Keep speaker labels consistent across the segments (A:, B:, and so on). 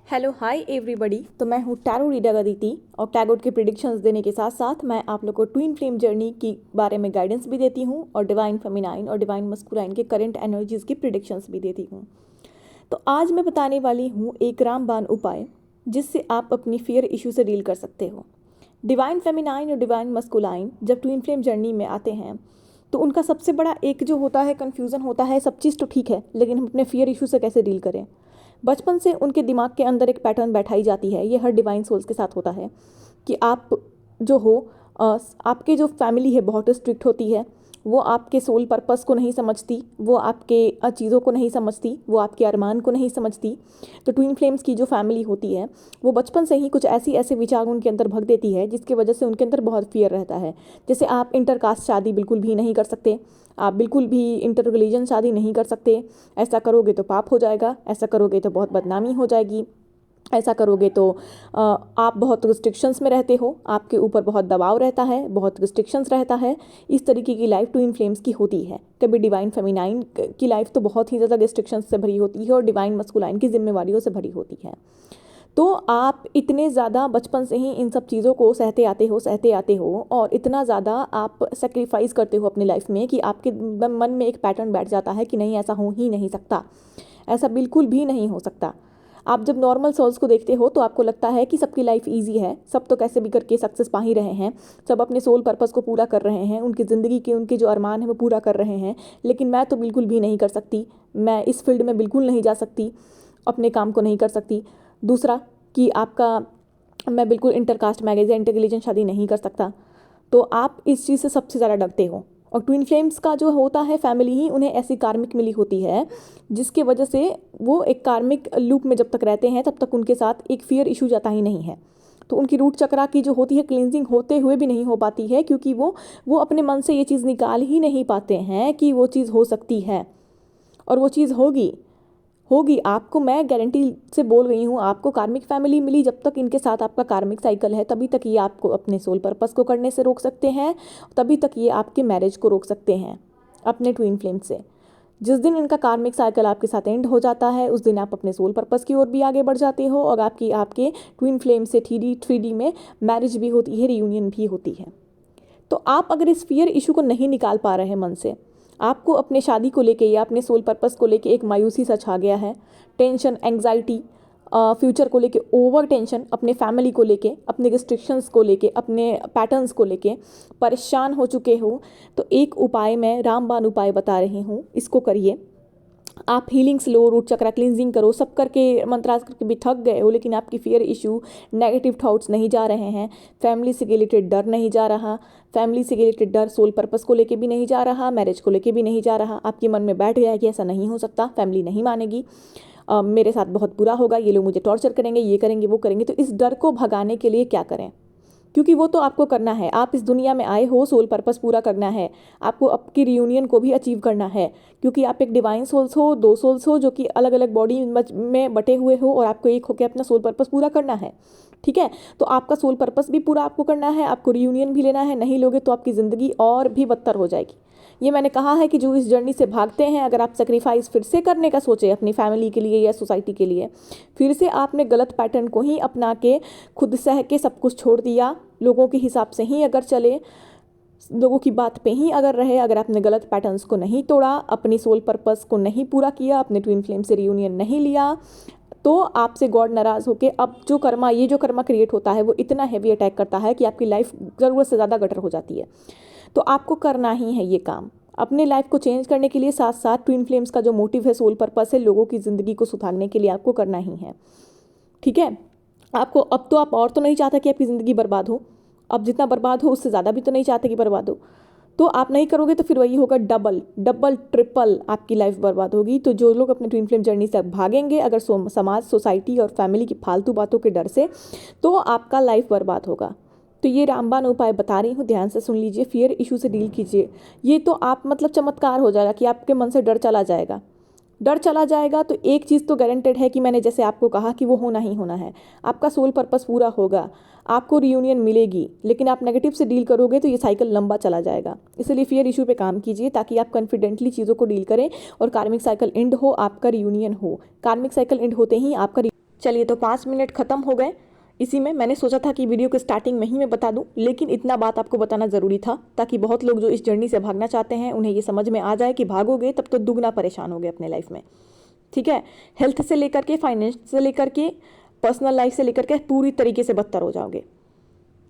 A: Hello hi everybody. तो मैं हूँ टैरो रीडर अदिति और टैगोट के प्रिडिक्शंस देने के साथ साथ मैं आप लोग को ट्विन फ्लेम जर्नी की बारे में गाइडेंस भी देती हूँ और डिवाइन फेमिनाइन और डिवाइन मस्कुलाइन के करंट एनर्जीज की प्रिडिक्शंस भी देती हूँ। तो आज मैं बताने वाली हूँ एक रामबाण उपाय जिससे आप अपनी फियर इशू से डील कर सकते हो। डिवाइन फेमिनाइन और डिवाइन मस्कुलाइन जब ट्विन फ्लेम जर्नी में आते हैं तो उनका सबसे बड़ा एक जो होता है कन्फ्यूज़न होता है। सब चीज़ तो ठीक है, लेकिन हम अपने फियर इशू से कैसे डील करें। बचपन से उनके दिमाग के अंदर एक पैटर्न बैठाई जाती है, ये हर डिवाइन सोल्स के साथ होता है कि आप जो हो आपके जो फैमिली है बहुत स्ट्रिक्ट होती है। वो आपके सोल पर्पस को नहीं समझती, वो आपके चीज़ों को नहीं समझती, वो आपके अरमान को नहीं समझती। तो ट्विन फ्लेम्स की जो फैमिली होती है वो बचपन से ही कुछ ऐसे विचार उनके अंदर भग देती है जिसकी वजह से उनके अंदर बहुत फियर रहता है। जैसे आप इंटरकास्ट शादी बिल्कुल भी नहीं कर सकते, आप बिल्कुल भी इंटर रिलीजन शादी नहीं कर सकते। ऐसा करोगे तो पाप हो जाएगा, ऐसा करोगे तो बहुत बदनामी हो जाएगी, ऐसा करोगे तो आप बहुत रिस्ट्रिक्शंस में रहते हो, आपके ऊपर बहुत दबाव रहता है, बहुत रिस्ट्रिक्शंस रहता है। इस तरीके की लाइफ ट्विन फ्लेम्स की होती है। कभी डिवाइन फेमिनाइन की लाइफ तो बहुत ही ज़्यादा रिस्ट्रिक्शंस से भरी होती है और डिवाइन मस्कुलाइन की जिम्मेवारियों से भरी होती है। तो आप इतने ज़्यादा बचपन से ही इन सब चीज़ों को सहते आते हो और इतना ज़्यादा आप सेक्रीफाइस करते हो अपनी लाइफ में कि आपके मन में एक पैटर्न बैठ जाता है कि नहीं, ऐसा हो ही नहीं सकता, ऐसा बिल्कुल भी नहीं हो सकता। आप जब नॉर्मल सोल्स को देखते हो तो आपको लगता है कि सबकी लाइफ इजी है, सब तो कैसे भी करके सक्सेस पा ही रहे हैं, सब अपने सोल पर्पस को पूरा कर रहे हैं, उनकी ज़िंदगी के उनके जो अरमान है वो पूरा कर रहे हैं। लेकिन मैं तो बिल्कुल भी नहीं कर सकती, मैं इस फील्ड में बिल्कुल नहीं जा सकती, अपने काम को नहीं कर सकती। दूसरा कि आपका मैं बिल्कुल इंटरकास्ट मैरिज या इंटररिलीजन शादी नहीं कर सकता। तो आप इस चीज़ से सबसे ज़्यादा डरते हो। और ट्विन फ्लेम्स का जो होता है फैमिली ही उन्हें ऐसी कार्मिक मिली होती है जिसके वजह से वो एक कार्मिक लूप में जब तक रहते हैं तब तक उनके साथ एक फियर इशू जाता ही नहीं है। तो उनकी रूट चक्रा की जो होती है क्लिनजिंग होते हुए भी नहीं हो पाती है, क्योंकि वो अपने मन से ये चीज़ निकाल ही नहीं पाते हैं कि वो चीज़ हो सकती है और वो चीज़ होगी होगी। आपको मैं गारंटी से बोल रही हूँ, आपको कार्मिक फैमिली मिली, जब तक इनके साथ आपका कार्मिक साइकिल है तभी तक ये आपको अपने सोल पर्पस को करने से रोक सकते हैं, तभी तक ये आपके मैरिज को रोक सकते हैं अपने ट्विन फ्लेम से। जिस दिन इनका कार्मिक साइकिल आपके साथ एंड हो जाता है उस दिन आप अपने सोल पर्पस की ओर भी आगे बढ़ जाते हो और आपके ट्विन फ्लेम से थ्री डी में मैरिज भी होती है, रियूनियन भी होती है। तो आप अगर इस फियर इशू को नहीं निकाल पा रहे हैं मन से, आपको अपने शादी को लेके या अपने सोल पर्पस को लेके एक मायूसी सा छा गया है, टेंशन, एंग्जाइटी, फ्यूचर को लेके ओवर टेंशन, अपने फैमिली को लेके, अपने रिस्ट्रिक्शंस को लेके, अपने पैटर्न्स को लेके परेशान हो चुके हो, तो एक उपाय मैं रामबाण उपाय बता रही हूँ, इसको करिए। आप हीलिंग्स लो, रूट चक्रा क्लिनजिंग करो, सब करके मंत्रास करके भी थक गए हो, लेकिन आपकी फियर इशू, नेगेटिव थॉट्स नहीं जा रहे हैं, फैमिली से रिलेटेड डर नहीं जा रहा, फैमिली से रिलेटेड डर सोल पर्पस को लेके भी नहीं जा रहा, मैरिज को लेके भी नहीं जा रहा, आपके मन में बैठ गया है कि ऐसा नहीं हो सकता, फैमिली नहीं मानेगी, मेरे साथ बहुत बुरा होगा, ये लोग मुझे टॉर्चर करेंगे, ये करेंगे, वो करेंगे। तो इस डर को भगाने के लिए क्या करें, क्योंकि वो तो आपको करना है। आप इस दुनिया में आए हो सोल पर्पस पूरा करना है, आपको आपकी रियूनियन को भी अचीव करना है, क्योंकि आप एक डिवाइन सोल्स हो, दो सोल्स हो जो कि अलग अलग बॉडी में बटे हुए हो और आपको एक होकर अपना सोल पर्पस पूरा करना है। ठीक है, तो आपका सोल पर्पस भी पूरा आपको करना है, आपको रियूनियन भी लेना है। नहीं लोगे तो आपकी ज़िंदगी और भी बदतर हो जाएगी। ये मैंने कहा है कि जो इस जर्नी से भागते हैं, अगर आप सेक्रीफाइस फिर से करने का सोचे अपनी फैमिली के लिए या सोसाइटी के लिए, फिर से आपने गलत पैटर्न को ही अपना के खुद सह के सब कुछ छोड़ दिया, लोगों के हिसाब से ही अगर चले, लोगों की बात पे ही अगर रहे, अगर आपने गलत पैटर्न्स को नहीं तोड़ा, अपनी सोल पर्पस को नहीं पूरा किया, अपने ट्विन फ्लेम से रियूनियन नहीं लिया, तो आपसे गॉड नाराज़ होके अब ये जो कर्मा क्रिएट होता है वो इतना हैवी अटैक करता है कि आपकी लाइफ ज़रूरत से ज़्यादा गटर हो जाती है। तो आपको करना ही है ये काम अपने लाइफ को चेंज करने के लिए। साथ साथ ट्विन फ्लेम्स का जो मोटिव है, सोल पर्पस है, लोगों की ज़िंदगी को सुधारने के लिए आपको करना ही है। ठीक है, आपको अब तो आप और तो नहीं चाहते कि आपकी ज़िंदगी बर्बाद हो, अब जितना बर्बाद हो उससे ज़्यादा भी तो नहीं चाहते कि बर्बाद हो। तो आप नहीं करोगे तो फिर वही होगा, डबल डबल ट्रिपल आपकी लाइफ बर्बाद होगी। तो जो लोग अपने ट्विन फ्लेम जर्नी से भागेंगे अगर समाज, सोसाइटी और फैमिली की फालतू बातों के डर से, तो आपका लाइफ बर्बाद होगा। तो ये रामबाण उपाय बता रही हूँ, ध्यान से सुन लीजिए, फियर इशू से डील कीजिए। ये तो आप मतलब चमत्कार हो जाएगा कि आपके मन से डर चला जाएगा। डर चला जाएगा तो एक चीज़ तो गारंटेड है कि मैंने जैसे आपको कहा कि वो होना ही होना है, आपका सोल पर्पस पूरा होगा, आपको रियूनियन मिलेगी। लेकिन आप नेगेटिव से डील करोगे तो ये साइकिल लंबा चला जाएगा। इसलिए फियर इशू पे काम कीजिए ताकि आप कॉन्फिडेंटली चीज़ों को डील करें और कार्मिक साइकिल एंड हो, आपका रियूनियन हो। कार्मिक साइकिल एंड होते ही आपका चलिए, तो 5 मिनट ख़त्म हो गए इसी में। मैंने सोचा था कि वीडियो के स्टार्टिंग में ही मैं बता दूं, लेकिन इतना बात आपको बताना ज़रूरी था ताकि बहुत लोग जो इस जर्नी से भागना चाहते हैं उन्हें ये समझ में आ जाए कि भागोगे तब तो दुगना परेशान होगे अपने लाइफ में। ठीक है, हेल्थ से लेकर के, फाइनेंस से लेकर के, पर्सनल लाइफ से लेकर के पूरी तरीके से बदतर हो जाओगे।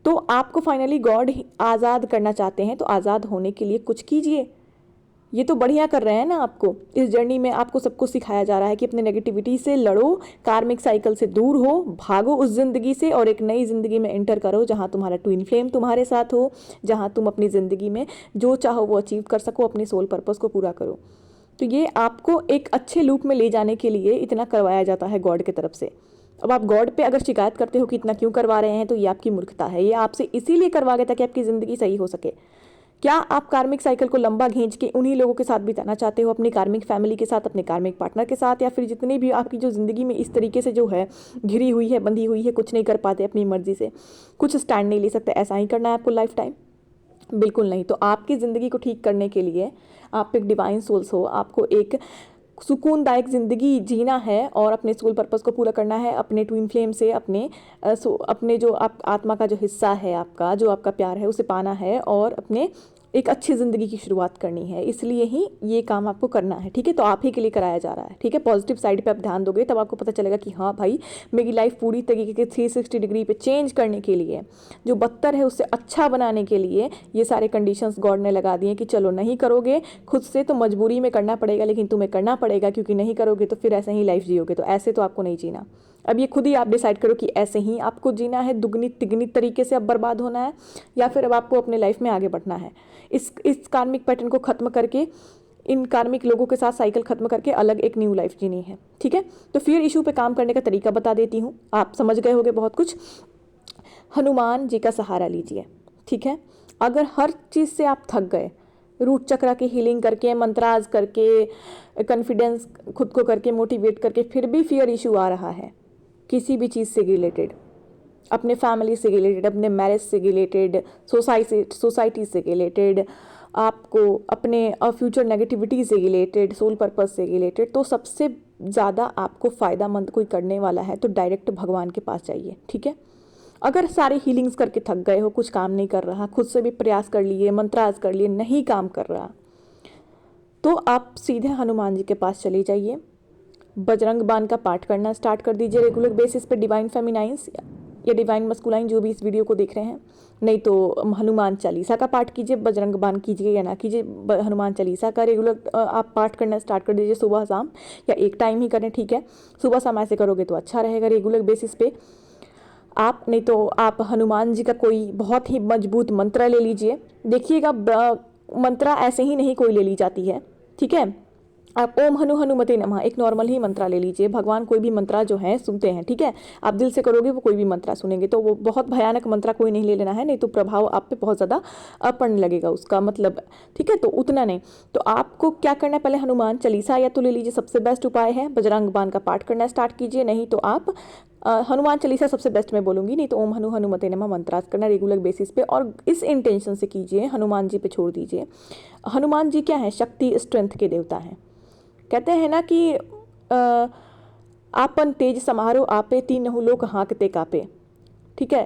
A: तो आपको फाइनली गॉड आज़ाद करना चाहते हैं, तो आज़ाद होने के लिए कुछ कीजिए। ये तो बढ़िया कर रहे हैं ना। आपको इस जर्नी में आपको सबको सिखाया जा रहा है कि अपने नेगेटिविटी से लड़ो, कार्मिक साइकिल से दूर हो, भागो उस ज़िंदगी से और एक नई ज़िंदगी में एंटर करो जहाँ तुम्हारा ट्विन फ्लेम तुम्हारे साथ हो, जहाँ तुम अपनी ज़िंदगी में जो चाहो वो अचीव कर सको, अपने सोल पर्पस को पूरा करो। तो ये आपको एक अच्छे लूप में ले जाने के लिए इतना करवाया जाता है गॉड की तरफ से। अब आप गॉड पे अगर शिकायत करते हो कि इतना क्यों करवा रहे हैं, तो ये आपकी मूर्खता है। ये आपसे इसीलिए करवा गया ताकि आपकी ज़िंदगी सही हो सके। क्या आप कार्मिक साइकिल को लंबा खींच के उन्हीं लोगों के साथ बिताना चाहते हो, अपनी कार्मिक फैमिली के साथ, अपने कार्मिक पार्टनर के साथ, या फिर जितनी भी आपकी जो ज़िंदगी में इस तरीके से जो है घिरी हुई है, बंधी हुई है, कुछ नहीं कर पाते अपनी मर्जी से, कुछ स्टैंड नहीं ले सकते, ऐसा ही करना है आपको लाइफ टाइम? बिल्कुल नहीं। तो आपकी ज़िंदगी को ठीक करने के लिए आप एक डिवाइन सोल्स हो, आपको एक सुकूनदायक ज़िंदगी जीना है और अपने सोल पर्पस को पूरा करना है, अपने ट्विन फ्लेम से, अपने जो आप आत्मा का जो हिस्सा है आपका, जो आपका प्यार है, उसे पाना है और अपने एक अच्छी ज़िंदगी की शुरुआत करनी है। इसलिए ही ये काम आपको करना है। ठीक है, तो आप ही के लिए कराया जा रहा है। ठीक है, पॉजिटिव साइड पे आप ध्यान दोगे तब आपको पता चलेगा कि हाँ भाई, मेरी लाइफ पूरी तरीके के 360 डिग्री पे चेंज करने के लिए, जो बदतर है उससे अच्छा बनाने के लिए ये सारे कंडीशंस गॉड ने लगा दिए कि चलो नहीं करोगे खुद से तो मजबूरी में करना पड़ेगा, लेकिन तुम्हें करना पड़ेगा, क्योंकि नहीं करोगे तो फिर ऐसे ही लाइफ जियोगे। तो ऐसे तो आपको नहीं जीना। अब ये खुद ही आप डिसाइड करो कि ऐसे ही आपको जीना है, दुगनी तिगनी तरीके से अब बर्बाद होना है, या फिर अब आपको अपने लाइफ में आगे बढ़ना है। इस कार्मिक पैटर्न को ख़त्म करके, इन कार्मिक लोगों के साथ साइकिल ख़त्म करके अलग एक न्यू लाइफ जीनी है। ठीक है, तो फिर इशू पे काम करने का तरीका बता देती हूँ। आप समझ गए होंगे बहुत कुछ। हनुमान जी का सहारा लीजिए। ठीक है, अगर हर चीज़ से आप थक गए, रूट चक्रा की हीलिंग करके, मंत्राज करके, कॉन्फिडेंस खुद को करके, मोटिवेट करके, फिर भी फियर इशू आ रहा है किसी भी चीज़ से रिलेटेड, अपने फैमिली से रिलेटेड, अपने मैरिज से रिलेटेड, सोसाइटी से रिलेटेड, आपको अपने फ्यूचर नेगेटिविटी से रिलेटेड, सोल पर्पस से रिलेटेड, तो सबसे ज़्यादा आपको फ़ायदामंद कोई करने वाला है तो डायरेक्ट भगवान के पास जाइए। ठीक है, अगर सारे हीलिंग्स करके थक गए हो, कुछ काम नहीं कर रहा, खुद से भी प्रयास कर लिए, मंत्राज कर लिए, नहीं काम कर रहा, तो आप सीधे हनुमान जी के पास चले जाइए। बजरंग बाण का पाठ करना स्टार्ट कर दीजिए रेगुलर बेसिस पे, डिवाइन फेमिनाइंस या डिवाइन मस्कुलाइन जो भी इस वीडियो को देख रहे हैं। नहीं तो हनुमान चालीसा का पाठ कीजिए, बजरंग बाण कीजिए या ना कीजिए, हनुमान चालीसा का रेगुलर आप पाठ करना स्टार्ट कर दीजिए, सुबह शाम या एक टाइम ही करें। ठीक है, सुबह शाम ऐसे करोगे तो अच्छा रहेगा रेगुलर बेसिस पे आप। नहीं तो आप हनुमान जी का कोई बहुत ही मजबूत मंत्र ले लीजिए। देखिएगा, मंत्र ऐसे ही नहीं कोई ले ली जाती है। ठीक है, आप ओम हनु हनुमते नमः एक नॉर्मल ही मंत्रा ले लीजिए। भगवान कोई भी मंत्रा जो है सुनते हैं। ठीक है, आप दिल से करोगे वो कोई भी मंत्रा सुनेंगे, तो वो बहुत भयानक मंत्रा कोई नहीं ले लेना है, नहीं तो प्रभाव आप पे बहुत ज़्यादा पड़ने लगेगा उसका मतलब। ठीक है, तो उतना नहीं। तो आपको क्या करना है, पहले हनुमान चालीसा या तो ले लीजिए, सबसे बेस्ट उपाय है। बजरंग बाण का पाठ करना स्टार्ट कीजिए, नहीं तो आप हनुमान चालीसा सबसे बेस्ट मैं बोलूँगी, नहीं तो ओम हनु हनुमते नमः मंत्रास करना रेगुलर बेसिस पे, और इस इंटेंशन से कीजिए, हनुमान जी पे छोड़ दीजिए। हनुमान जी क्या है, शक्ति स्ट्रेंथ के देवता हैं। कहते हैं ना कि आपन तेज समारो आपे, तीनों लोक हाँकते कापे। ठीक है,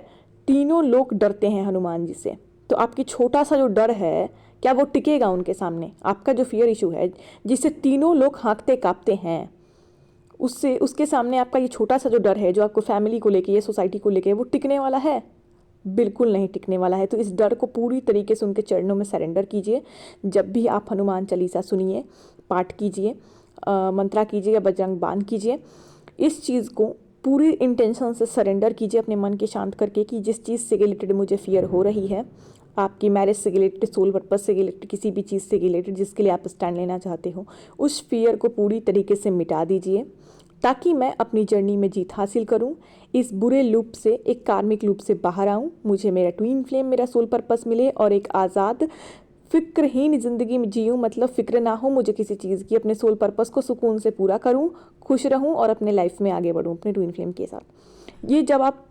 A: तीनों लोग डरते हैं हनुमान जी से। तो आपकी छोटा सा जो डर है, क्या वो टिकेगा उनके सामने? आपका जो फियर इशू है जिससे तीनों लोग हाँकते कांपते हैं, उसके सामने आपका ये छोटा सा जो डर है, जो आपको फैमिली को लेके या सोसाइटी को लेके, वो टिकने वाला है? बिल्कुल नहीं टिकने वाला है। तो इस डर को पूरी तरीके से उनके चरणों में सरेंडर कीजिए। जब भी आप हनुमान चालीसा सुनिए, पाठ कीजिए, मंत्रा कीजिए या बजरंग बाण कीजिए, इस चीज़ को पूरी इंटेंशन से सरेंडर कीजिए अपने मन के शांत करके कि जिस चीज़ से रिलेटेड मुझे फियर हो रही है, आपकी मैरिज से रिलेटेड, सोल पर्पस से रिलेटेड, किसी भी चीज़ से रिलेटेड जिसके लिए आप स्टैंड लेना चाहते हो, उस फियर को पूरी तरीके से मिटा दीजिए ताकि मैं अपनी जर्नी में जीत हासिल करूं, इस बुरे लूप से, एक कार्मिक लूप से बाहर आऊं, मुझे मेरा ट्विन फ्लेम, मेरा सोल पर्पस मिले और एक आज़ाद फ़िक्रहीन ज़िंदगी में जीऊँ, मतलब फ़िक्र ना हो मुझे किसी चीज़ की, अपने सोल पर्पस को सुकून से पूरा करूँ, खुश रहूँ और अपने लाइफ में आगे बढ़ूँ अपने ट्विन फ्लेम के साथ। ये जब आप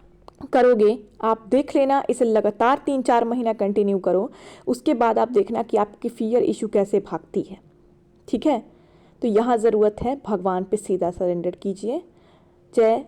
A: करोगे, आप देख लेना, इसे लगातार 3-4 महीना कंटिन्यू करो, उसके बाद आप देखना कि आपकी फियर इशू कैसे भागती है। ठीक है, तो यहाँ ज़रूरत है भगवान पे सीधा सरेंडर कीजिए। जय